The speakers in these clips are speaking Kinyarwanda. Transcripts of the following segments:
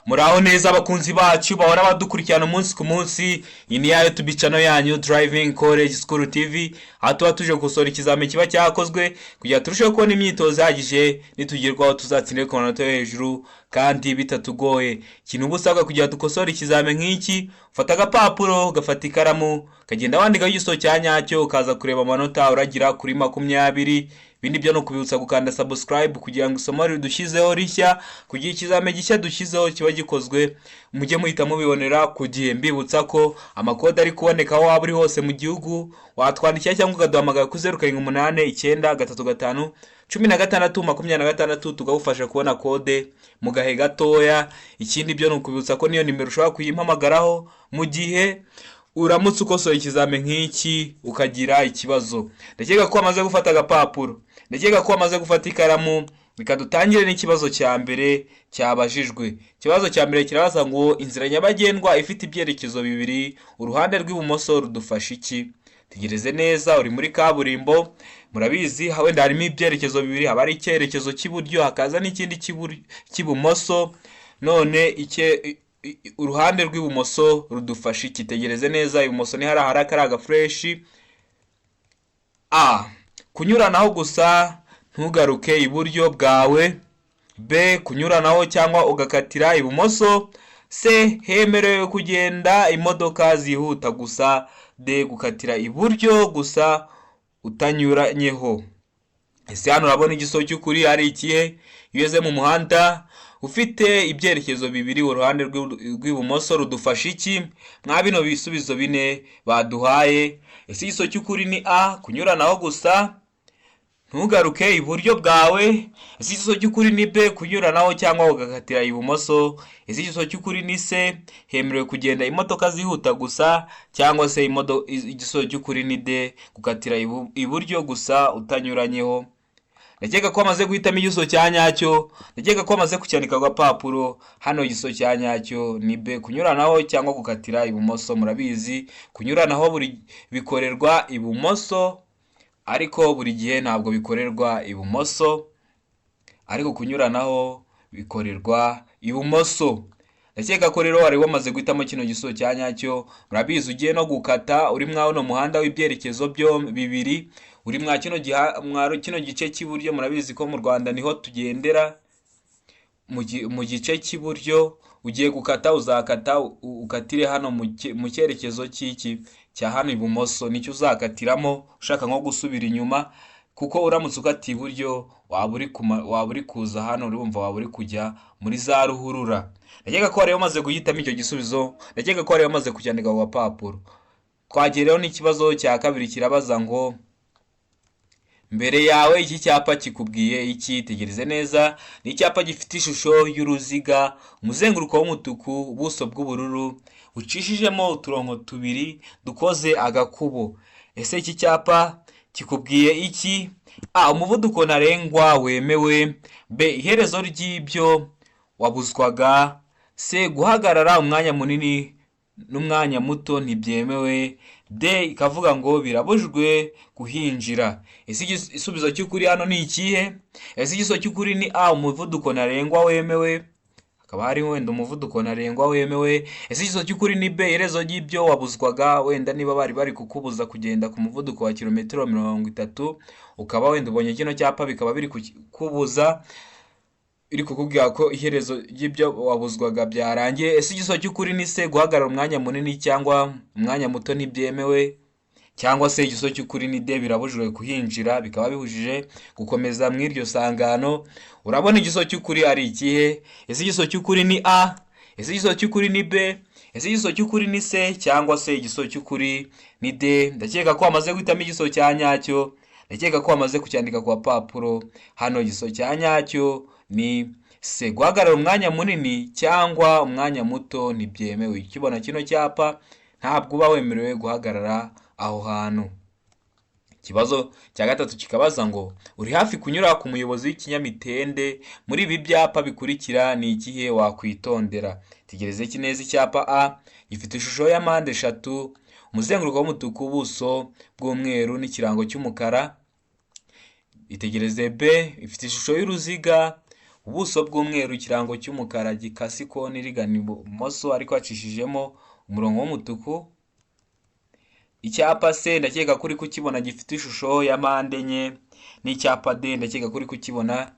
Muraho neza abakunzi bacu bahora badukurikirana umunsi ku munsi. Iyi ni ya YouTube channel yanyu Driving College School TV. Aha tuba tuje gukosora ikizamini kiba cyakozwe kugira turusheho kubona imyitozo ihagije nitugerwaho tuzatsindire ku manota yo hejuru kandi bitatugoye. Ikintu uba usabwa kugira dukosore ikizamini nk'iki, ufata agapapuro, ugafata ikaramu, ukagenda wandikaho igiso cya nyacyo, ukaza kureba amanota uragira kuri 20. Ibindi byo no kubibutsa gukanda subscribe kugira ngo isomo ridushyizeho rishya, kugira ikizamini gishya dushyizeho kiba gikozwe mujye muhita mubibonera ku gihe. Mbibutsa ko amakode ari kuboneka aho waba uri hose mu gihugu, watwandikira cyangwa ukaduhamagara ku 0789351626 tugagufasha kubona kode mu gahe gatoya. Ikindi byo no kubibutsa ko niyo nimero ushobora kuyimpamagaraho mu gihe uramutse ukosoye ikizamini nk'iki ukagira ikibazo. Ndakeka ko amaze gufata agapapuro, ndakeka ko amaze gufata ikaramu, reka dutangire n'ikibazo cya mbere cyabajijwe. Ikibazo cya mbere kirabaza ngo inzira nyabagendwa ifite ibyerekezo bibiri, uruhande rw'ibumoso rudufasha iki? Tegereze neza, uri muri kaburimbo, murabizi wenda harimo ibyerekezo bibiri, haba ari icyerekezo cy'iburyo hakaza n'ikindi cy'ibumoso. None uruhande rw'ibumoso rudufasha iki? Tegereze neza, ibumoso ni hari akaraga fresh. A. Kunyuranaho gusa ntugaruke iburyo bwawe. B. Kunyuranaho cyangwa ugakatira ibumoso. C. Hemerewe kugenda imodoka zihuta gusa. D. Gukatira iburyo gusa utanyuranyeho. Ese hano urabona igiso cy'ukuri ari ikihe? Iyo mu muhanda ufite ibyerekezo bibiri, uruhande rw'ibumoso rudufasha iki? Mwa bino bisubizo bine baduhaye, ese igiso cy'ukuri ni A. Kunyuranaho gusa ntugaruke iburyo bwawe. Ese igiso cy'ukuri ni B. Kunyuranaho cyangwa ugakatira ibumoso. Ese igiso cy'ukuri ni C. Hemerewe kugenda imodoka zihuta gusa. Cyangwa se igiso cy'ukuri ni D. Gukatira iburyo gusa utanyuranyeho. Ndakeka ko amaze guhitamo igiso cya nyacyo, ndakeka ko amaze kucyandika agapapuro. Hano igiso cya nyacyo ni B. Kunyuranaho cyangwa gukatira ibumoso. Murabizi kunyuranaho bikorerwa ibumoso, ariko buri gihe ntabwo bikorerwa ibumoso, ariko kunyuranaho bikorerwa ibumoso. Ndakeka ko rero wari wamaze guhitamo kino giso cya nyacyo. Murabizi ugiye no gukata uri mwa no muhanda w'ibyerekezo bibiri, uri mwa kino gice cy'iburyo. Murabizi ko mu Rwanda niho tugendera mu gice cy'iburyo. Ugiye gukata uzakata ukatire hano mu cyerekezo cy'iki cya hano ibumoso, nicyo uzakatiramo ushaka nko gusubira inyuma, kuko uramutse ukata iburyo waba uri kuza hano, urumva waba uri kujya muri za ruhurura. Ndakeka ko wari wamaze guhitamo icyo gisubizo, ndakeka ko wari wamaze kucyandika ku gapapuro. Twagireho n'ikibazo cya kabiri kirabaza ngo mbere yawe iki cyapa kikubwiye iki? Tegereze neza, ni icyapa gifite ishusho y'uruziga, umuzenguruko w'umutuku, ubuso bw'ubururu, ucishijemo uturongo tubiri dukoze agakubo. Ese iki cyapa kikubwiye iki? A. Umuvuduko ntarengwa wemewe. B. Iherezo ry'ibyo wabuzwaga. C. Guhagarara umwanya munini n'umwanya muto ntibyemewe. D. Ikavuga ngo birabujwe kuhinjira. Ese igisubizo cy'ukuri hano ni ikihe? Ese igiso cy'ukuri ni A. Umuvuduko ntarengwa wemewe, hakaba hari wenda umuvuduko ntarengwa wemewe. Ese igiso cy'ukuri ni B. Iherezo ry'ibyo wabuzwaga, wenda niba bari kukubuza kugenda ku muvuduko wa kilometero 30, ukaba wenda ubonye kino cyapa bikaba biri kukubuza, iri kukubwira ko iherezo ry'ibyo wabuzwaga byarangiye. Ese igiso cy'ukuri ni C. Guhagarara umwanya munini cyangwa umwanya muto ntibyemewe. Cyangwa se igiso cy'ukuri ni D. Birabujijwe kuhinjira, bikaba bihujije gukomeza mu iryo sangano. Urabona igiso cy'ukuri ari ikihe? Ese igiso cy'ukuri ni A. Ese igiso cy'ukuri ni B. Ese igiso cy'ukuri ni C. Cyangwa se igiso cy'ukuri ni D. Ndakeka ko amaze guhitamo igiso cya nyacyo, ndakeka ko amaze kucyandika ku papuro. Hano igiso cya nyacyo ni C. Guhagarara umwanya munini cyangwa umwanya muto ntibyemewe. Ukibona kino cyapa ntabwo uba wemerewe guhagarara aho hantu. Ikibazo cya gatatu kikabaza ngo uri hafi kunyura ku muyobozi w'ikinyamitende, muri ibi byapa bikurikira ni ikihe wakwitondera? Tegereze neza, icyapa A gifite ishusho ya mpande eshatu, umuzenguruko w'umutuku, ubuso bw'umweru n'ikirango cy'umukara. Itegereze B ifite ishusho y'uruziga, ubuso bw'umweru, ikirango cy'umukara gikase ikoni rigana ibumoso ariko hacishijemo umurongo w'umutuku. Icyapa C ndakeka ko uri kukibona gifite ishusho ya mpande enye, n'icyapa D ndakeka ko uri kukibona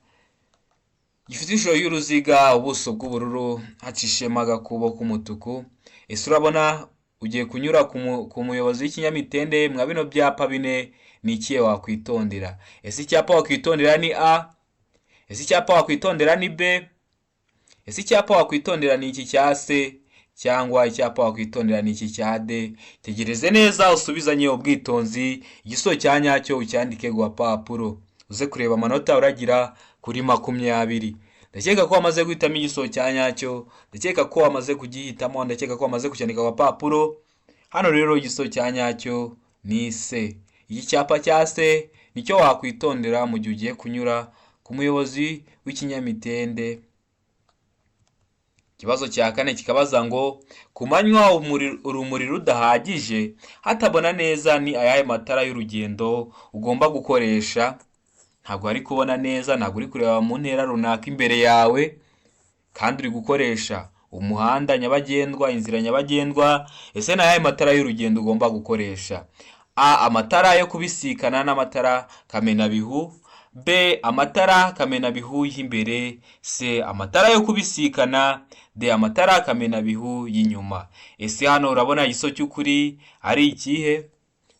gifite ishusho y'uruziga, ubuso bw'ubururu hacishijemo agakubo k'umutuku. Ese urabona ugiye kunyura ku muyobozi w'ikinyamitende mwa bino byapa bine, ni ikihe wakwitondera? Ese icyapa wakwitondera ni A? Ese icyapa wakwitondera ni B? Ese icyapa wakwitondera ni iki cya C? Cyangwa icyapa wakwitondera ni iki cya D? Tegereze neza usubizanye ubwitonzi, igisubizo cya nyacyo ucyandike ku gapapuro, uze kureba amanota uragira kuri 20. Ndakeka ko wamaze guhitamo igisubizo cya nyacyo, ndakeka ko wamaze kugihitamo, ndakeka ko wamaze kucyandika ku gapapuro. Hano rero igisubizo cya nyacyo ni C. Iki cyapa cya C nicyo wakwitondera mu gihe ugiye kunyura ku muyobozi w'ikinyamitende. Ikibazo cya kane kikabaza ngo ku manywa urumuri rudahagije hatabona neza ni ayahe matara y'urugendo ugomba gukoresha? Ntabwo ari kubona neza, ntabwo uri kureba mu ntera runaka imbere yawe, kandi uri gukoresha umuhanda nyabagendwa, inzira nyabagendwa. Ese ni ayahe matara y'urugendo ugomba gukoresha? A. Amatara yo kubisikana n'amatara kamenabihu. B. Amatara kamenabihu y'imbere. C. Amatara yo kubisikana. D. Amatara kamenabihu y'inyuma. Ese hano urabona igisubizo cy'ukuri ari ikihe?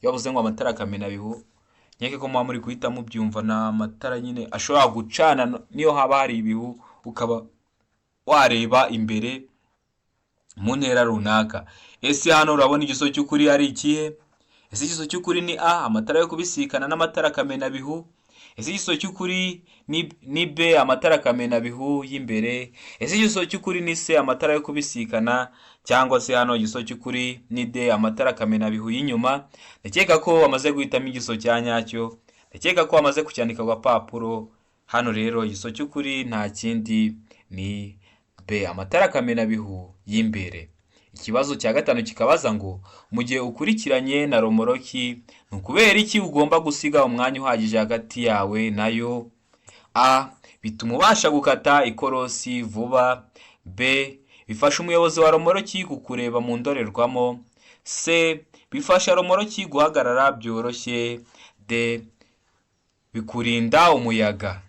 Iyo bavuze ngo amatara kamenabihu, nyeke ko muri guhita mubyumva, na amatara nyine ashobora gucana niyo haba hari ibihu, ukaba wareba imbere mu ntera runaka. Ese hano urabona igisubizo cy'ukuri ari ikihe? Ese igisubizo cy'ukuri ni A. Amatara yo kubisikana n'amatara kamenabihu. Ese igisubizo cy'ukuri ni B. Amatara kamenabihu y'imbere. Ese igisubizo cy'ukuri ni C. Amatara yo kubisikana, cyangwa se hano igisubizo cy'ukuri ni D. Amatara kamenabihu y'inyuma. Ndakeka ko wamaze guhitamo igisubizo cya nyacyo, ndakeka ko wamaze kucyandika ku gapapuro. Hano rero igisubizo cy'ukuri nta kindi ni B. Amatara kamenabihu y'imbere. Ikibazo cya gatanu kikabaza ngo mu gihe ukurikiranye na romoroki ni ukubera iki ugomba gusiga umwanya uhagije hagati yawe nayo? A. Bituma ubasha gukata ikorosi vuba. B. Bifasha umuyobozi wa romoroki kukureba mu ndorerwamo. C. Bifasha romoroki guhagarara byoroshye. D. Bikurinda umuyaga.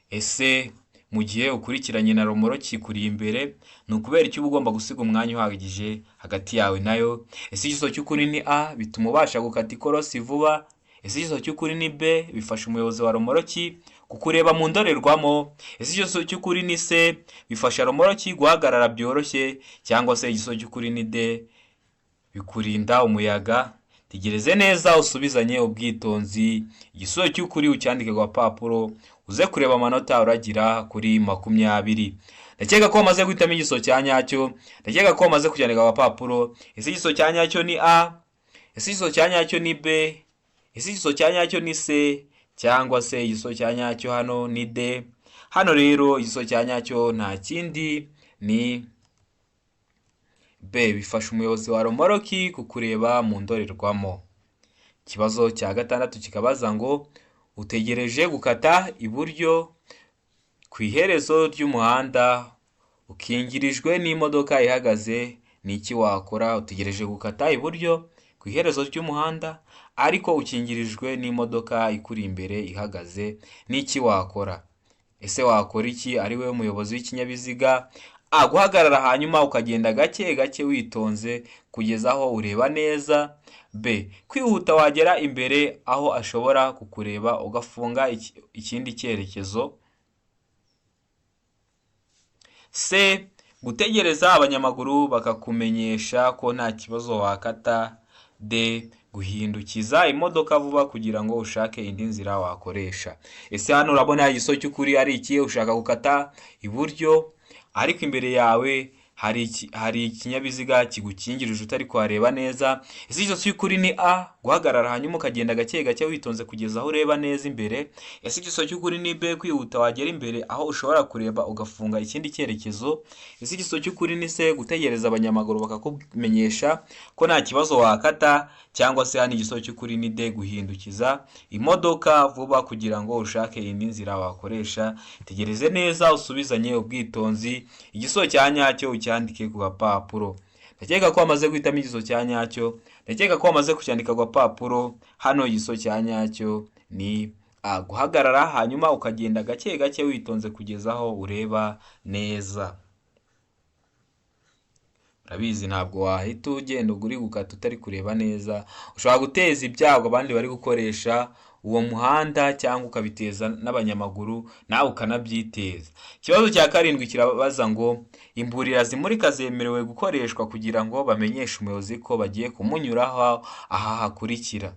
Ese mu gihe ukurikiranye na romoroki kuri imbere ni ukubera iki uba ugomba gusiga umwanya uhagije hagati yawe nayo? Ese igisubizo cy'ukuri ni A. Bituma ubasha gukata ikorosi vuba. Ese igisubizo cy'ukuri ni B. Bifasha umuyobozi wa romoroki kukureba mu ndorerwamo. Ese igisubizo cy'ukuri ni C. Bifasha romoroki guhagarara byoroshye, cyangwa se igisubizo cy'ukuri ni D. Bikurinda umuyaga. Tegereze neza usubizanye ubwitonzi, igisubizo cy'ukuri ucyandike ku gapapuro, uze kureba amanota uragira kuri 20. Ndakeka ko wamaze guhitamo igisubizo cya nyacyo, ndakeka ko wamaze kucyandika ku gapapuro. Ese igisubizo cya nyacyo ni A? Ese igisubizo cya nyacyo ni B? Ese igisubizo cya nyacyo ni C? Cyangwa se igisubizo cya nyacyo hano ni D? Hano rero igisubizo cya nyacyo nta kindi ni B. Bifasha umuyobozi wa romoroki kukureba mu ndorerwamo. Ikibazo cya gatandatu kikabaza ngo utegereje gukata iburyo ku iherezo ry'umuhanda ukingirijwe n'imodoka ihagaze, ni iki wakora? Utegereje gukata iburyo ku iherezo ry'umuhanda ariko ukingirijwe n'imodoka ikuri imbere ihagaze, ni iki wakora? Ese wakora iki? Ari we umuyobozi w'ikinyabiziga guhagarara hanyuma ukagenda gake gake witonze kugeza aho ureba neza. B. Kwihuta wagera imbere aho ashobora kukureba ugafunga ikindi cyerekezo. C. Gutegereza abanyamaguru bakakumenyesha ko nta kibazo wakata. D. Guhindukiza imodoka vuba kugira ngo ushake indi nzira wakoresha. Ese hano urabona igisubizo cy'ukuri ari iki? Ushaka gukata iburyo ariko imbere yawe hari ikinyabiziga kigukingirije utari kuhareba neza. Ese igisubizo cy'ukuri ni A. guhagarara hanyuma ukagenda gake gake witonze kugeza aho ureba neza imbere. Ese igiso cy'ukuri ni B, kwihuta wagera imbere aho ushobora kureba ugafunga ikindi cyerekezo. Ese igiso cy'ukuri ni C, gutegereza abanyamaguru bakakumenyesha ko nta kibazo wakata. Cyangwa se hano igiso cy'ukuri ni D, guhindukiza imodoka vuba kugira ngo ushake indi nzira wakoresha. Tegereze neza usubizanye ubwitonzi, igiso cya nyacyo ucyandike ku gapapuro. Ndakeka ko wamaze guhitamo igiso cya nyacyo, ndakeka ko wamaze kucyandika ku gapapuro. Hano igiso cya nyacyo ni A, guhagarara hanyuma ukagenda gake gake witonze kugeza aho ureba neza. Urabizi ntabwo wahita ugenda uri gukata utari kureba neza, ushobora guteza ibyago abandi bari gukoresha uwo muhanda cyangwa ukabiteza n'abanyamaguru nawe ukanabyiteza. Ikibazo cya 7 kirabaza ngo imburira zimurika zemerewe gukoreshwa kugira ngo bamenyeshe umuyobozi ko bagiye kumunyuraho aha hakurikira.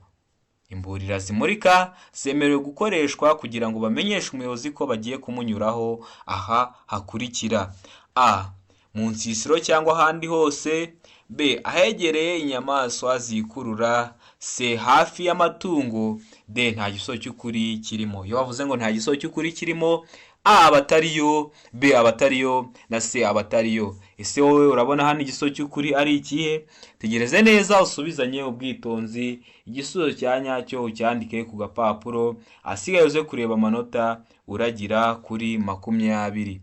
Imburira zimurika zemerewe gukoreshwa kugira ngo bamenyeshe umuyobozi ko bagiye kumunyuraho aha hakurikira: A, mu nsisiro cyangwa ahandi hose. B, ahegereye inyamaswa zikurura. C, hafi y'amatungo. D, nta giso cy'ukuri kirimo. Iyo bavuze ngo nta giso cy'ukuri kirimo, A, abatariyo, B, abatariyo, na C, abatariyo. Ese wowe urabona hano igiso cy'ukuri ari ikihe? Tegereze neza usubizanye ubwitonzi, igisubizo cya nyacyo ucyandike ku gapapuro, asigaye uze kureba amanota uragira kuri 20.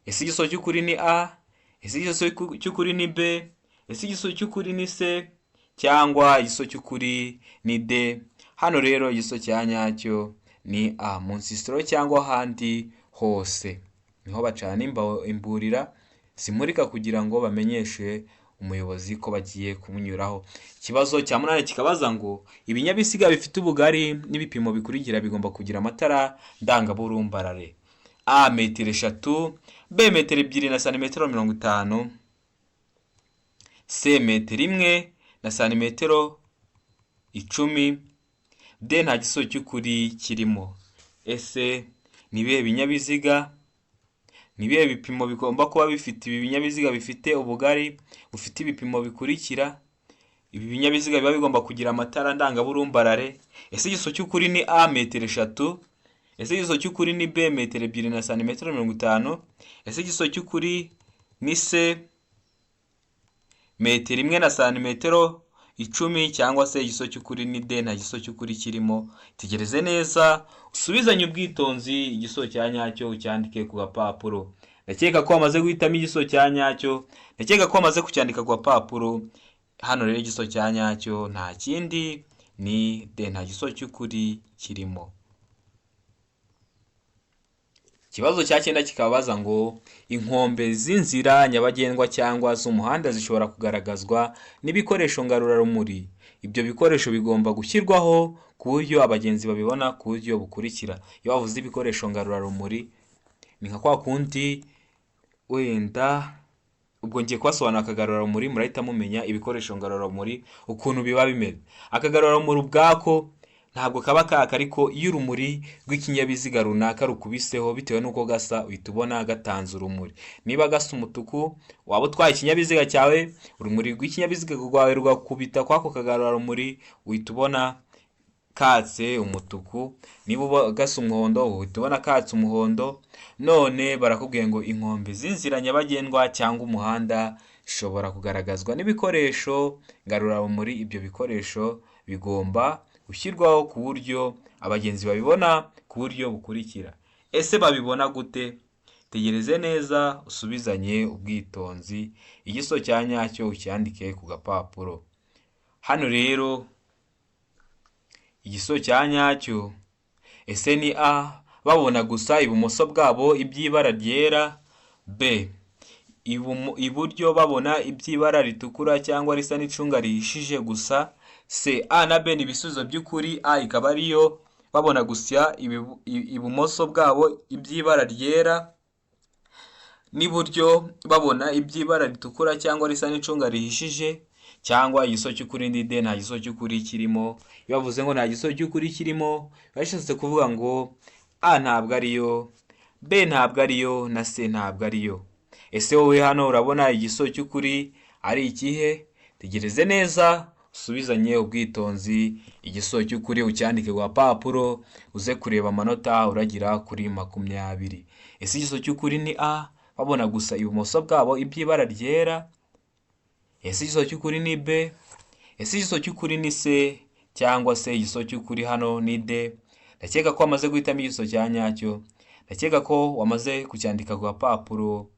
Ese igiso cy'ukuri ni A? Ese igiso cy'ukuri ni B? Ese igiso cy'ukuri ni C? Cyangwa igiso cy'ukuri ni D? Hano rero igiso cya nyacyo ni A, mu nsisiro cyangwa ahandi hose. Niho bacana imburira zimurika kugira ngo bamenyeshe umuyobozi ko bagiye kumunyuraho. Ikibazo cya 8 kikabaza ngo ibinyabiziga bifite ubugari n'ibipimo bikurikira bigomba kugira amatara ndangaburumbarare: A, metero 3, B, metero 2 na santimetero 50, C, metero 1 na santimetero 10, D, nta giso cy'ukuri kirimo. Ese ni bihe binyabiziga, ni bihe bipimo bigomba kuba bifite ibi binyabiziga bifite ubugari bufite ibipimo bikurikira? Ibi binyabiziga biba bigomba kugira amatara ndangaburumbarare. Ese igiso cy'ukuri ni A, metero 3. Ese igiso cy'ukuri ni B, metero 2 na santimetero 50. Ese igiso cy'ukuri ni C, metero 1 na santimetero 10. Cyangwa se igiso cy'ukuri ni D, nta giso cy'ukuri kirimo. Tegereze neza usubizanye ubwitonzi, igiso cya nyacyo ucyandike ku gapapuro. Ndakeka ko wamaze guhitamo igiso cya nyacyo, ndakeka ko wamaze kucyandika ku gapapuro. Hano rero igiso cya nyacyo nta kindi ni D, nta giso cy'ukuri kirimo. Ikibazo cya 9 kikabaza ngo inkombe z'inzira nyabagendwa cyangwa z'umuhanda zishobora kugaragazwa n'ibikoresho ngarurarumuri. Ibyo bikoresho bigomba gushyirwaho ku buryo abagenzi babibona ku buryo bukurikira. Iyo bavuze ibikoresho ngarurarumuri ni nka kwa kundi wenda ubwo ngiye kubasobanura akagarurarumuri murahita mumenya ibikoresho ngarurarumuri ukuntu biba bimeze. Akagarurarumuri ubwako ntabwo kaba kaka, ariko iyo urumuri rw'ikinyabiziga runaka rukubiseho bitewe n'uko gasa uhita ubona gatanze urumuri. Niba gasa umutuku waba utwaye ikinyabiziga cyawe, urumuri rw'ikinyabiziga rwawe rugakubita kwako kagarurarumuri uhita ubona katse umutuku. Niba gasa umuhondo uhita ubona katse umuhondo. None barakubwiye ngo inkombe z'inzira nyabagendwa cyangwa umuhanda ishobora kugaragazwa n'ibikoresho ngarurarumuri. Ibyo bikoresho bigomba gushyirwaho ku buryo abagenzi babibona ku buryo bukurikira. Ese babibona gute? Tegereze neza usubizanye ubwitonzi, igiso cya nyacyo ucyandike ku gapapuro. Hano rero igiso cya nyacyo, ese ni A, babona gusa ibumoso bwabo iby'ibara ryera. B, iburyo babona iby'ibara ritukura cyangwa risa n'icunga rihishije gusa. C, A na B ni ibisubizo by'ukuri. A ikaba ariyo babona gusa ibumoso bwabo iby'ibara ryera, n'iburyo babona iby'ibara ritukura cyangwa risa n'icunga rihishije. Cyangwa igiso cy'ukuri ni D, nta giso cy'ukuri kirimo. Iyo bavuze ngo nta giso cy'ukuri kirimo bashatse kuvuga ngo A ntabwo ariyo, B ntabwo ariyo, na C ntabwo ariyo. Ese wowe hano urabona igiso cy'ukuri ari ikihe? Tegereze neza usubizanye ubwitonzi, igisubizo cy'ukuri ucyandike ku gapapuro, uze kureba amanota uragira kuri 20. Ese igisubizo cy'ukuri ni A, babona gusa ibumoso bwabo iby'ibara ryera? Ese igisubizo cy'ukuri ni B? Ese igisubizo cy'ukuri ni C, cyangwa se igisubizo cy'ukuri hano ni D? Ndakeka ko wamaze guhitamo igisubizo cya nyacyo, ndakeka ko wamaze kucyandika ku gapapuro.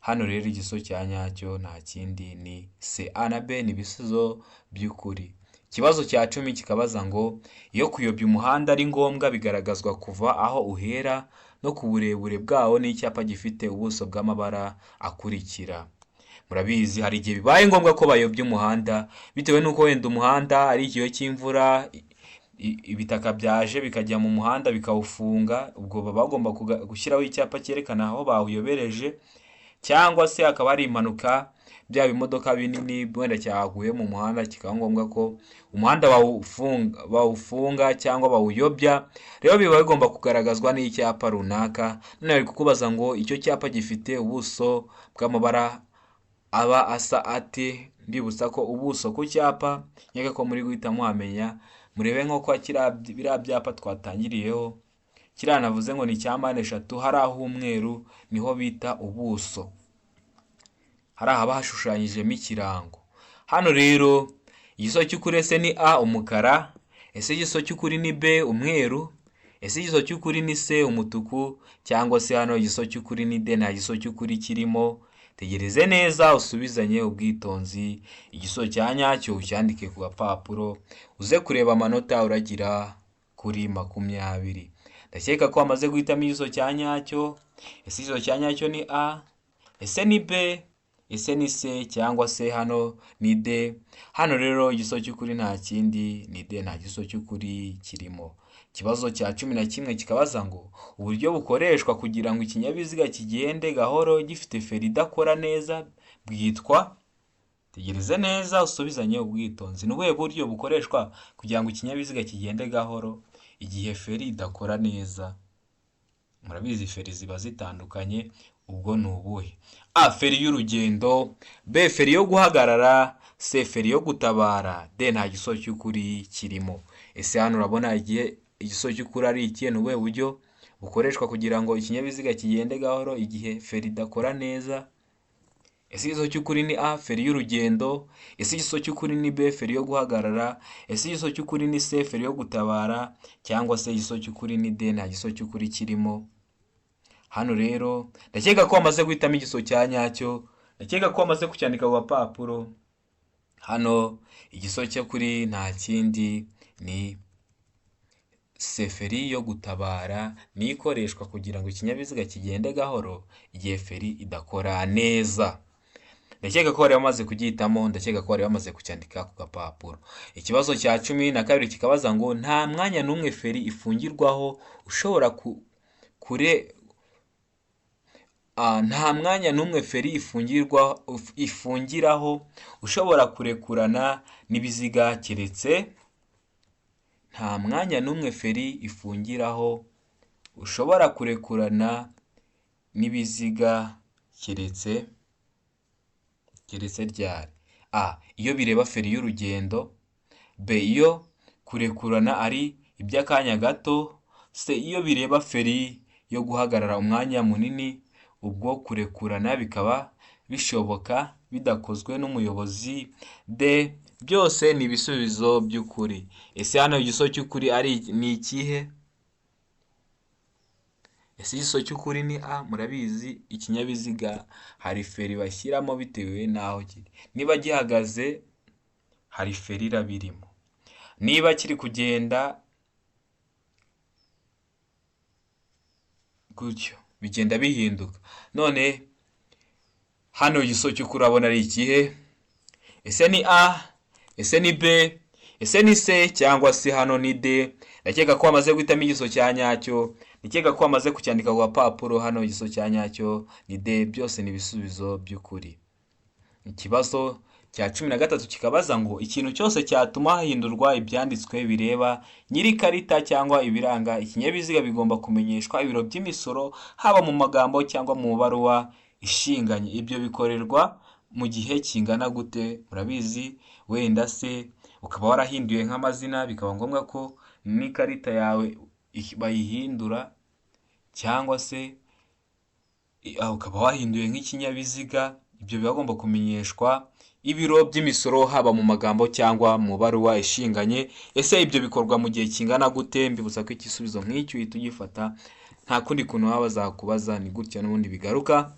Hano rero igisubizo cya nyacyo nta kindi ni C. A na B ni ibisubizo by'ukuri. Ikibazo cya 10 kikabaza ngo iyo kuyobya umuhanda ari ngombwa bigaragazwa kuva aho uhera no ku burebure bwawo n'icyapa gifite ubuso bw'amabara akurikira. Murabizi hari igihe bibaye ngombwa ko bayobya umuhanda bitewe n'uko wenda umuhanda ari igihe cy'imvura, ibitaka byaje bikajya mu muhanda bikawufunga, ubwo baba bagomba gushyiraho icyapa cyerekana aho bawuyobereje, cyangwa se akaba hari impanuka bya bimodoka binini wenda cyaguye mu muhanda kikaba ngombwa ko umuhanda bawufunga cyangwa bawuyobya. Rero biba bigomba kugaragazwa n'icyapa runaka. None bari kukubaza ngo icyo cyapa gifite ubuso bw'amabara aba asa ate? Ndibutsa ko ubuso ku cyapa nyaka ko muri guhita muhamenya, murebe nko kwa biriya byapa twatangiriyeho, kiriya navuze ngo ni cya mpande eshatu, hari aho umweru niho bita ubuso, hari ahaba hashushanyijemo ikirango. Hano rero igisubizo cy'ukuri ese ni A, umukara? Ese igisubizo cy'ukuri ni B, umweru? Ese igisubizo cy'ukuri ni C, umutuku? Cyangwa se hano igisubizo cy'ukuri ni D, nta gisubizo cy'ukuri kirimo? Tegereze neza usubizanye ubwitonzi, igisubizo cya nyacyo ucyandike ku gapapuro, uze kureba amanota uragira kuri 20. Ndakeka ko wamaze guhitamo igisubizo cya nyacyo. Ese igisubizo cya nyacyo ni A? Ese ni B? Ese ni C, cyangwa se hano ni D? Hano rero igisubizo cy'ukuri nta kindi ni D, nta gisubizo cy'ukuri kirimo. Ikibazo cya 11 kikabaza ngo uburyo bukoreshwa kugira ngo ikinyabiziga kigende gahoro gifite feri idakora neza bwitwa? Tegereze neza usubizanye ubwitonzi. Ni ubuhe buryo bukoreshwa kugira ngo ikinyabiziga kigende gahoro igihe feri idakora neza? Murabizi feri ziba zitandukanye, ubwo ni ubuhe? A, feri y'urugendo. B, feri yo guhagarara. C, feri yo gutabara. D, nta gisubizo cy'ukuri kirimo. Ese hano urabona igihe igisubizo cy'ukuri ari ikihe? Ni ubuhe buryo bukoreshwa kugira ngo ikinyabiziga kigende gahoro igihe feri idakora neza? Ese igisubizo cy'ukuri ni A, feri y'urugendo? Ese igisubizo cy'ukuri ni B, feri yo guhagarara? Ese igisubizo cy'ukuri ni C, feri yo gutabara? Cyangwa se igisubizo cy'ukuri ni D, nta gisubizo cy'ukuri kirimo? Hano rero ndakeka ko wamaze guhitamo igisubizo cya nyacyo, ndakeka ko wamaze kucyandika ku gapapuro. Hano igisubizo cy'ukuri nta kindi ni C, feri yo gutabara, ni ikoreshwa kugira ngo ikinyabiziga kigende gahoro igihe feri idakora neza. Ndakeka ko wari wamaze kugihitamo, ndakeka ko wari wamaze kucyandika ku gapapuro. Ikibazo cya 12 kikabaza ngo nta mwanya n'umwe feri ifungirwaho ushobora nta mwanya n'umwe feri ifungiraho ushobora kurekurana n'ibiziga keretse? Nta mwanya n'umwe feri ifungiraho ushobora kurekurana n'ibiziga keretse ryari? A, iyo bireba feri y'urugendo. B, iyo kurekurana ari iby'akanya gato. C, iyo bireba feri yo guhagarara umwanya munini, ubwo kurekurana bikaba bishoboka bidakozwe n'umuyobozi. D, byose ni ibisubizo by'ukuri. Ese hano igisubizo cy'ukuri ni ikihe? Ese igisubizo cy'ukuri ni A. Murabizi ikinyabiziga hari feri bashyiramo bitewe n'aho kiri. Niba gihagaze hari feri irabirimo, niba kiri kugenda gutyo bigenda bihinduka. None hano igisubizo cy'ukuri urabona ari ikihe? Ese ni A? Ese ni B? Ese ni C? Cyangwa se hano ni D? Ndakeka ko wamaze guhitamo igisubizo cya nyacyo, ndakeka ko wamaze kucyandika ku gapapuro. Hano igisubizo cya nyacyo ni D, byose ni ibisubizo by'ukuri. Ikibazo cya 13 kikabaza ngo ikintu cyose cyatuma hahindurwa ibyanditswe bireba nyir'ikarita cyangwa ibiranga ikinyabiziga bigomba kumenyeshwa ibiro by'imisoro, haba mu magambo cyangwa mu baruwa ishinganye. Ibyo bikorerwa mu gihe kingana gute. Murabizi wenda se ukaba warahinduye nk'amazina bikaba ngombwa ko n'ikarita yawe bayihindura, cyangwa se ukaba wahinduye nk'ikinyabiziga, ibyo biba bigomba kumenyeshwa ibiro by'imisoro, haba mu magambo cyangwa mu baruwa ishinganye. Ese ibyo bikorwa mu gihe kingana gute? Mbibutsa ko igisubizo nk'icyo uhita ugifata, nta kundi kuntu baba bazakubaza, ni gutya n'ubundi bigaruka.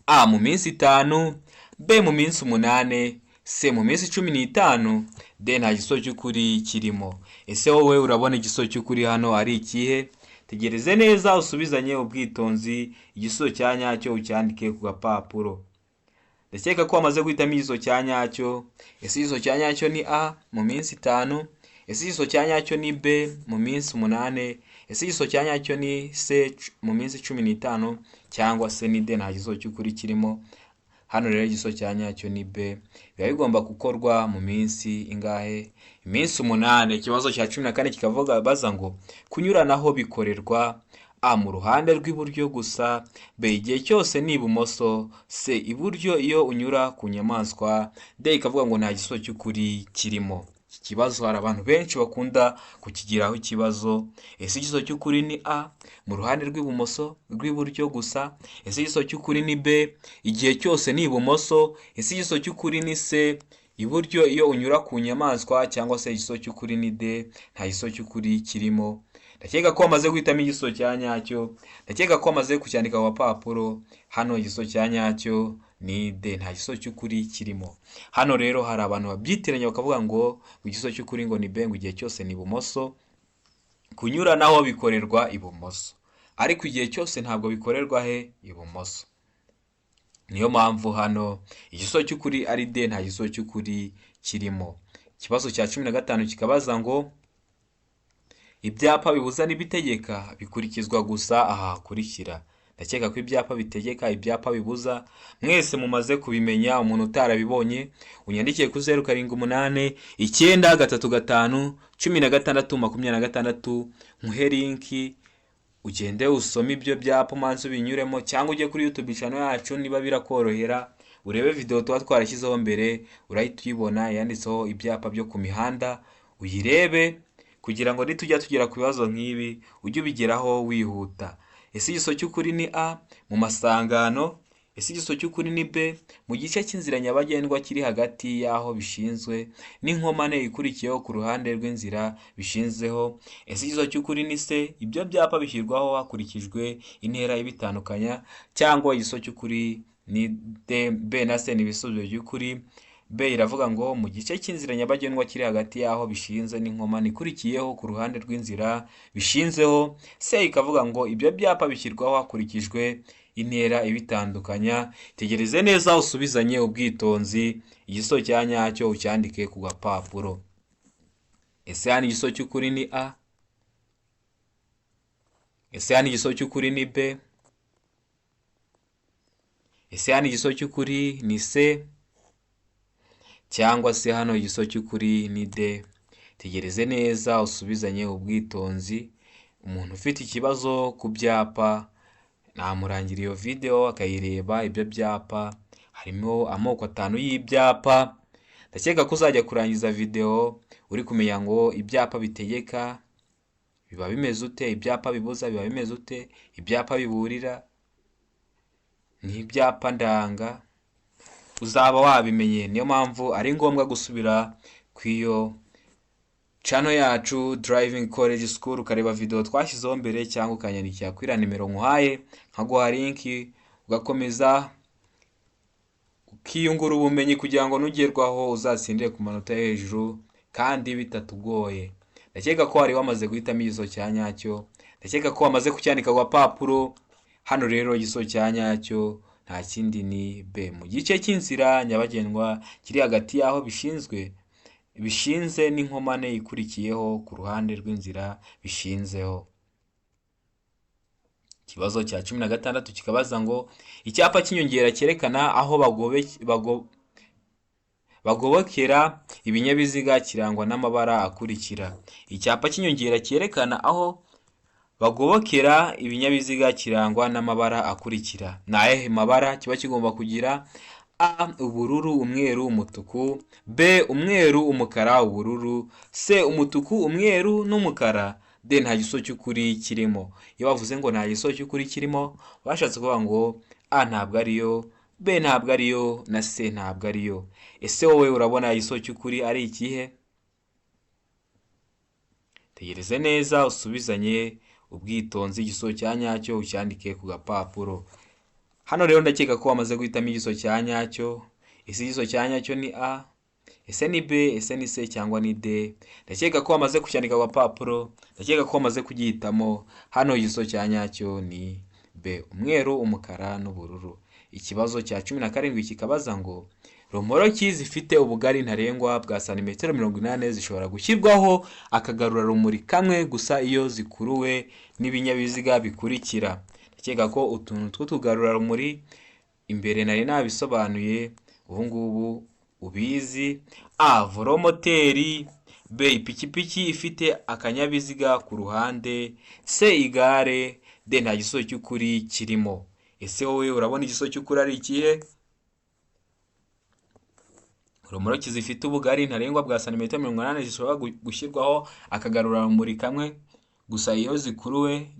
A mu minsi 5, B mu minsi 8, C mu minsi 15, D nta gisozo cy'ukuri kirimo. Ese wowe urabona igisozo cy'ukuri hano ari ikihe? Tegereze neza usubizanye ubwitonzi, igisozo cya nyacyo ucyandike ku gapapuro. Ndakeka ko wamaze guhitamo igisozo cya nyacyo. Ese igisozo cya nyacyo ni A mu minsi 5, ese igisozo cya nyacyo ni B mu minsi 8, ese igisozo cya nyacyo ni C mu minsi 15, cyangwa se ni D nta gisozo cy'ukuri kirimo? Hano rero igisozo cya nyacyo ni B, biba bigomba gukorwa mu minsi ingahe? Iminsi 8. Ikibazo cya 14 kikavuga baza ngo kunyuranaho bikorerwa A mu ruhande rw'iburyo gusa, B igihe cyose ni ibumoso, C iburyo iyo unyura ku nyamaswa, D ikavuga ngo nta gisozo cy'ukuri kirimo. Iki kibazo hari abantu benshi bakunda kukigiraho ikibazo. Ese igisozo cy'ukuri ni A mu ruhande rw'ibumoso rw'iburyo gusa, ese igisozo cy'ukuri ni B igihe cyose ni ibumoso, ese igisozo cy'ukuri ni C iburyo iyo unyura ku nyamaswa, cyangwa se igisozo cy'ukuri ni D nta gisozo cy'ukuri kirimo? Ndakeka ko wamaze guhitamo igisozo cya nyacyo, ndakeka ko wamaze kucyandika ku papuro. Hano igisozo cya nyacyo ni D, nta gisozo cy'ukuri kirimo. Hano rero hari abantu babyitiranya bakavuga ngo igisozo cy'ukuri ngo ni B, ngo igihe cyose ni ibumoso, kunyuranaho bikorerwa ibumoso, ariko igihe cyose ntabwo bikorerwa he? Ibumoso. Niyo mpamvu hano igisozo cy'ukuri ari D, nta gisozo cy'ukuri kirimo. Ikibazo cya 15 kikabaza ngo ibyapa bibuza n'ibitegeka bikurikizwa gusa aha hakurikira. Ndakeka ko ibyapa bitegeka, ibyapa bibuza mwese mumaze kubimenya. Umuntu utarabibonye unyandikiye ku 078 935 16 26, nkuhe linki ugende usome ibyo byapa umanze ubinyuremo, cyangwa ujye kuri YouTube channel yacu niba birakorohera urebe video tuba twarashyizeho mbere, urahita uyibona yanditseho ibyapa byo ku mihanda, uyirebe kugira ngo nitujya tugera ku bibazo nk'ibi ujye ubigeraho wihuta. Ese igisozo cy'ukuri ni A mu masangano, ese igisozo cy'ukuri ni B mu gice cy'inzira nyabagendwa kiri hagati y'aho bishinzwe n'inkomane ikurikiyeho ku ruhande rw'inzira bishinzeho, ese igisozo cy'ukuri ni C ibyo byapa bishyirwaho hakurikijwe intera ibitandukanya, cyangwa igisozo cy'ukuri ni D, B na C ni ibisubizo by'ukuri. B iravuga ngo mu gice cy'inzira nyabagendwa kiri hagati y'aho bishinze n'inkomane ikurikiyeho ku ruhande rw'inzira bishinzeho. C ikavuga ngo ibyo byapa bishyirwaho hakurikijwe intera ibitandukanya. Tegereze neza usubizanye ubwitonzi, igisozo cya nyacyo ucyandike ku gapapuro. Ese hano igisozo cy'ukuri ni A, ese hano igisozo cy'ukuri ni B, ese hano igisozo cy'ukuri ni C, cyangwa se hano igisozo cy'ukuri ni D? Tegereze neza usubizanye ubwitonzi. Umuntu ufite ikibazo ku byapa namurangira iyo video akayireba. Ibyo byapa harimo amoko 5 y'ibyapa. Ndakeka ko uzajya kurangiza video uri kumenya ngo ibyapa bitegeka biba bimeze ute, ibyapa bibuza biba bimeze ute, ibyapa biburira n'ibyapa ndanga, uzaba wabimenye. Niyo mpamvu ari ngombwa gusubira kw'iyo channel yacu Driving College School ukareba video twashyizeho mbere, cyangwa ukanyandikira kuri nimero nkuhaye nkaguha linki, ugakomeza ukiyungura ubumenyi kugira ngo nugerwaho uzatsindire ku manota hejuru kandi bitatugoye. Ndakeka ko wari wamaze guhitamo igisozo cya nyacyo, ndakeka ko wamaze kucyandika ku papuro. Hano rero igisozo cya nyacyo nta kindi ni B mu gice cy'inzira nyabagendwa kiri hagati y'aho bishinze n'inkomane ikurikiyeho ku ruhande rw'inzira bishinzeho. Ikibazo cya 16 kikabaza ngo icyapa cy'inyongera cyerekana aho bagobokera ibinyabiziga kirangwa n'amabara akurikira. Icyapa cy'inyongera cyerekana aho bagobokera ibinyabiziga kirangwa n'amabara akurikira. Ni ayahe mabara kiba kigomba kugira? A ubururu, umweru, umutuku. B umweru, umukara, ubururu. C umutuku, umweru n'umukara. D nta gisubizo cy'ukuri kirimo. Iyo bavuze ngo nta gisubizo cy'ukuri kirimo bashatse kuvuga ngo A ntabwo ariyo, B ntabwo ariyo, na C ntabwo ariyo. Ese wowe urabona igisubizo cy'ukuri ari ikihe? Tegereze neza usubizanye ubwitonzi, igisubizo cya nyacyo ucyandike ku gapapuro. Hano rero ndakeka ko wamaze guhitamo igisubizo cya nyacyo. Ese igisubizo cya nyacyo ni A, ese ni B, ese ni C cyangwa ni D? Ndakeka ko wamaze kucyandika ku gapapuro, ndakeka ko wamaze kugihitamo. Hano igisubizo cya nyacyo ni B, umweru, umukara n'ubururu. Ikibazo cya 17 kikabaza ngo romoroki zifite ubugari ntarengwa bwa santimetero 80 zishobora gushyirwaho akagarurarumuri kamwe gusa iyo zikuruwe n'ibinyabiziga bikurikira. Ndakeka ko utuntu tw'utugarurarumuri imbere nari nabisobanuye, ubu ngubu ubizi. A volomoteri. B ipikipiki ifite akanyabiziga ku ruhande. C igare. D nta gisubizo cy'ukuri kirimo. Ese wowe urabona igisubizo cy'ukuri ari ikihe? Romoroki zifite ubugari ntarengwa bwa santimetero 80 zishobora gushyirwaho akagarurarumuri kamwe gusa iyo zikuruwe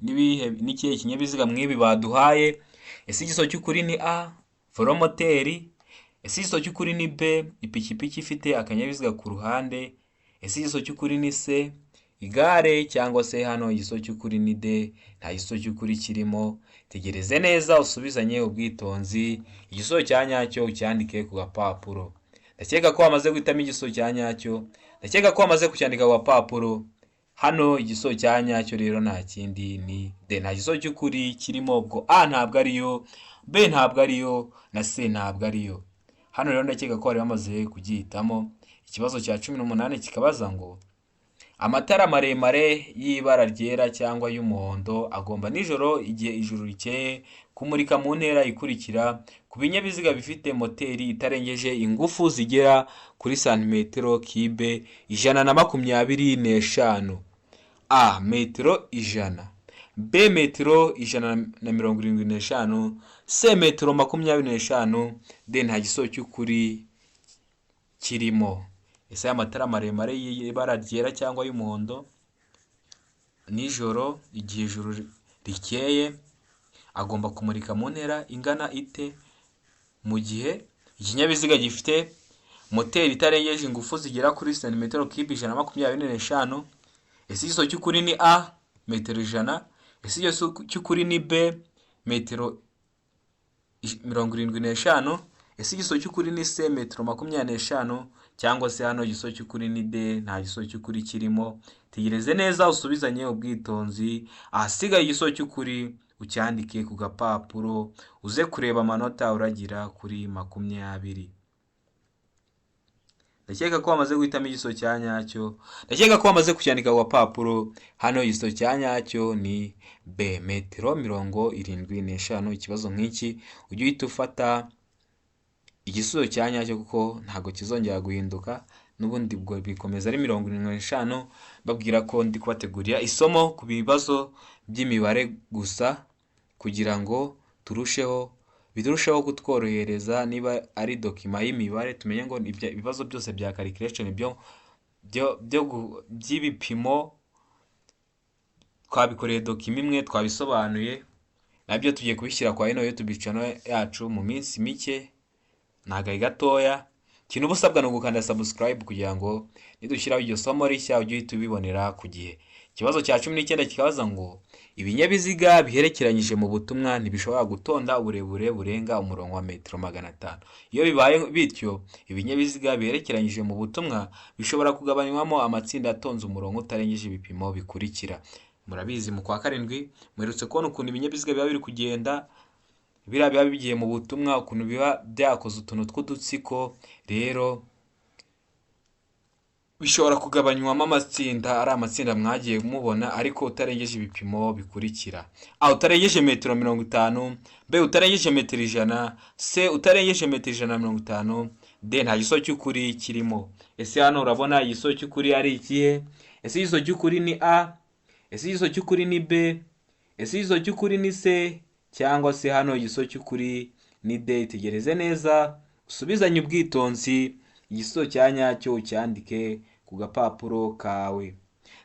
n'ikihe kinyabiziga mw'ibi baduhaye. Ese igisubizo cy'ukuri ni A volomoteri. Ese igisubizo cy'ukuri ni B ipikipiki ifite akanyabiziga ku ruhande. Ese igisubizo cy'ukuri ni C igare, cyangwa se hano igisubizo cy'ukuri ni D nta gisubizo cy'ukuri kirimo. Tegereze neza usubizanye ubwitonzi, igisubizo cya nyacyo ucyandike ku gapapuro. Ndakeka ko wamaze guhitamo igisubizo cya nyacyo, ndakeka ko wamaze kucyandika ku gapapuro. Hano igisubizo cya nyacyo rero nta kindi ni D nta gisubizo cy'ukuri kirimo. Ubwo A ntabwo ariyo, B ntabwo ariyo, na C ntabwo ariyo. Hano rero ndakeka ko wari wamaze kugihitamo. Ikibazo cya 18 kikabaza ngo amatara maremare y'ibara ryera cyangwa y'umuhondo agomba nijoro igihe ijuru rikeye kumurika mu ntera ikurikira ku binyabiziga bifite moteri itarengeje ingufu zigera kuri santimetero kibe 125. A metero 100. B metero 175. C metero 25. D nta gisubizo cy'ukuri kirimo. Ese amatara maremare y'ibara ryera cyangwa y'umuhondo nijoro igihe ijuru rikeye agomba kumurika mu ntera ingana ite mu gihe ikinyabiziga gifite moteri itarengeje ingufu zigera kuri santimetero kibe 125. Ese igisubizo cy'ukuri ni A metero 100. Ese igisubizo cy'ukuri ni B metero 75. Ese igisubizo cy'ukuri ni C metero 25, cyangwa se hano igisubizo cy'ukuri ni D nta gisubizo cy'ukuri kirimo. Tegereze neza usubizanye ubwitonzi, ahasigaye igisubizo cy'ukuri ucyandike ku gapapuro uze kureba amanota uragira kuri 20. Ndakeka ko wamaze guhitamo igisubizo cya nyacyo, ndakeka ko wamaze kucyandika ku gapapuro. Hano igisubizo cya nyacyo ni B metero 75. Ikibazo nk'iki ujye uhita ufata igisubizo cya nyacyo kuko ntabwo kizongera guhinduka, n'ubundi bwo bikomeza ari 75. Babwira ko ndi kubategurira isomo ku bibazo by'imibare gusa kugira ngo birusheho kutworohereza. Niba ari dokima y'imibare tumenye ngo ibibazo byose bya calculation by'ibipimo twabikoreye dokima imwe, twabisobanuye, nabyo tugiye kubishyira kwa ino YouTube channel yacu mu minsi mike, nagaye gatoya. Ikintu ubusabwa ni ugukanda subscribe kugira ngo nidushyiraho iryo somo rishya ujye uhita ubibonera ku gihe. Ikibazo cya 19 kikabaza ngo ibinyabiziga biherekeranyije mu butumwa ntibishobora gutonda uburebure burenga umurongo wa metero 500. Iyo bibaye bityo ibinyabiziga biherekeranyije mu butumwa bishobora kugabanywamo amatsinda atonze umurongo utarengeje ibipimo bikurikira. Murabizi mu kwa 7 mwerutse kubona ukuntu ibinyabiziga biba biri kugenda, biba bigiye mu butumwa, ukuntu biba byakoze utuntu tw'udutsiko. Rero bishobora kugabanywamo amatsinda, ari amatsinda mwagiye mubona, ariko utarengeje ibipimo bikurikira: A utarengeje metero 50, B utarengeje metero 100, C utarengeje metero 150, D nta gisubizo cy'ukuri kirimo. Ese hano urabona igisubizo cy'ukuri ari ikihe? Ese igisubizo cy'ukuri ni A? Ese igisubizo cy'ukuri ni B? Ese igisubizo cy'ukuri ni C? Cyangwa se hano igisubizo cy'ukuri ni D? Tegereze neza usubizanye ubwitonzi igisubizo cya nyacyo ucyandike ku gapapuro kawe.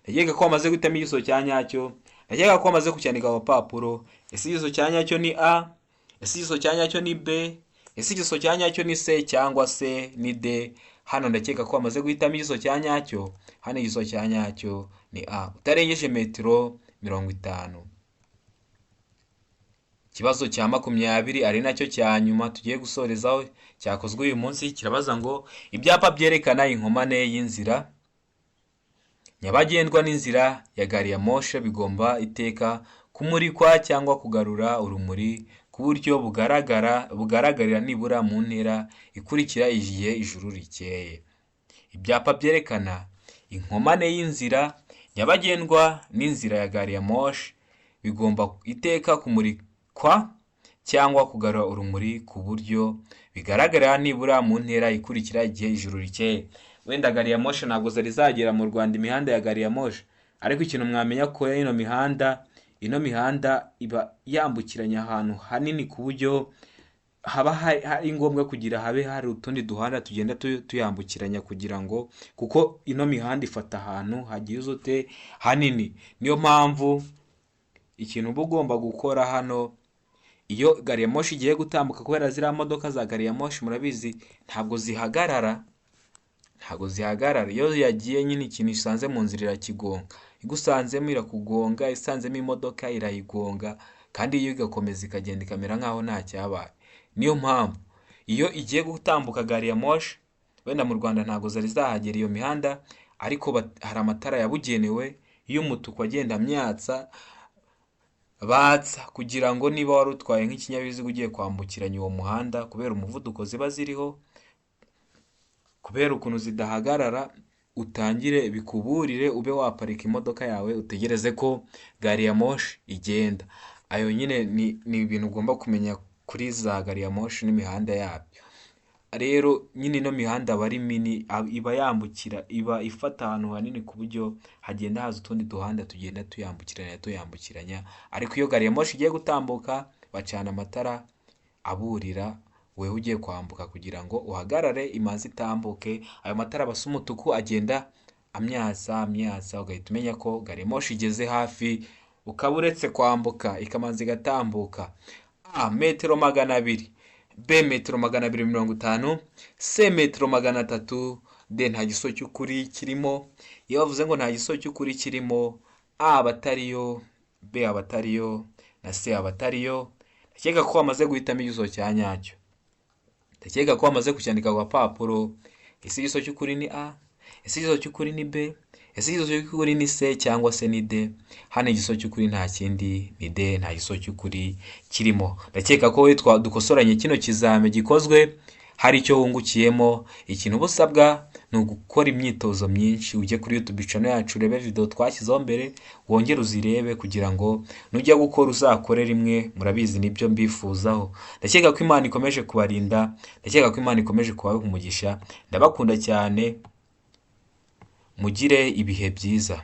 Ndakeka ko wamaze guhitamo igisubizo cya nyacyo, ndakeka ko wamaze kucyandika ku gapapuro. Ese igisubizo cya nyacyo ni A? Ese igisubizo cya nyacyo ni B? Ese igisubizo cya nyacyo ni C cyangwa se ni D? Hano ndakeka ko wamaze guhitamo igisubizo cya nyacyo. Hano igisubizo cya nyacyo ni A, utarengeje metero 50. Ikibazo cya 20 ari nacyo cya nyuma tugiye gusorezaho cyakozwe uyu munsi, kirabaza ngo ibyapa byerekana inkomane y'inzira nyabagendwa n'inzira ya gari ya moshi bigomba iteka kumurikwa cyangwa kugarura urumuri ku buryo bugaragarira nibura mu ntera ikurikira igihe ijuru rikeye. Ibyapa byerekana inkomane y'inzira nyabagendwa n'inzira ya gari ya moshi bigomba iteka kumurikwa cyangwa kugarura urumuri ku buryo bigaragarira nibura mu ntera ikurikira igihe ijuru rikeye. Wenda gari ya moshi ntabwo zari zagera mu Rwanda, imihanda ya gari ya moshi, ariko ikintu mwamenya ko ino mihanda iba yambukiranya ahantu hanini ku buryo haba hari ngombwa kugira habe hari utundi duhanda tugenda tuyambukiranya kugira ngo, kuko ino mihanda ifata ahantu hagize ute hanini. Niyo mpamvu ikintu uba ugomba gukora hano, iyo gari ya moshi igiye gutambuka, kubera ziriya modoka za gari ya moshi murabizi ntabwo zihagarara. Iyo yagiye nyine ikintu isanze mu nzira irakigonga, igusanzemo irakugonga, isanzemo imodoka irayigonga, kandi iyo igakomeza ikagenda ikamera nkaho nta cyabaye. Niyo mpamvu iyo igiye gutambuka gari ya moshi, wenda mu Rwanda ntabwo zari zahagera iyo mihanda, ariko hari amatara yabugenewe y'umutuku agenda amyatsa batsa, kugira ngo niba wari utwaye nk'ikinyabiziga ugiye kwambukiranya uwo muhanda, kubera umuvuduko ziba ziriho, kubera ukuntu zidahagarara, utangire bikuburire ube waparika imodoka yawe utegereze ko gari ya moshi igenda. Ayo nyine ni ibintu ugomba kumenya kuri za gari ya moshi n'imihanda yabyo. Rero nyine ino mihanda aba ari mini, iba yambukira, iba ifata ahantu hanini ku buryo hagenda haza utundi duhanda tugenda tuyambukiranya. Ariko iyo gari ya moshi igiye gutambuka bacana amatara aburira wewe ugiye kwambuka kugira ngo uhagarare imanzi itambuke. Ayo matara asa umutuku agenda amyasa, ugahita umenya ko gari ya moshi igeze hafi, ukaba uretse kwambuka ikamanza igatambuka. A metero 200, B metero 250, C metero 300, D nta gisozi cy'ukuri kirimo. Iyo bavuze ngo nta gisozi cy'ukuri kirimo, A abatariyo, B abatariyo na C abatariyo. Ndakeka ko wamaze guhitamo igisozi cya nyacyo, ndakeka ko wamaze kucyandika ku gapapuro. Ese igisozi cy'ukuri ni A? Ese igisozi cy'ukuri ni B? Ese igisozi cy'ukuri ni C cyangwa se ni D? Hano igisozi cy'ukuri nta kindi ni D, nta gisozi cy'ukuri kirimo. Ndakeka ko dukosoranye kino kizame gikozwe hari icyo wungukiyemo. Ikintu ubusabwa ni ugukora imyitozo myinshi, ujye kuri YouTube channel yacu urebe video twashyizeho mbere, wongere uzirebe kugira ngo nujya gukora uzakore rimwe. Murabizi nibyo mbifuzaho. Ndakeka ko Imana ikomeje kubarinda, ndakeka ko Imana ikomeje kubaha umugisha. Ndabakunda cyane, mugire ibihe byiza.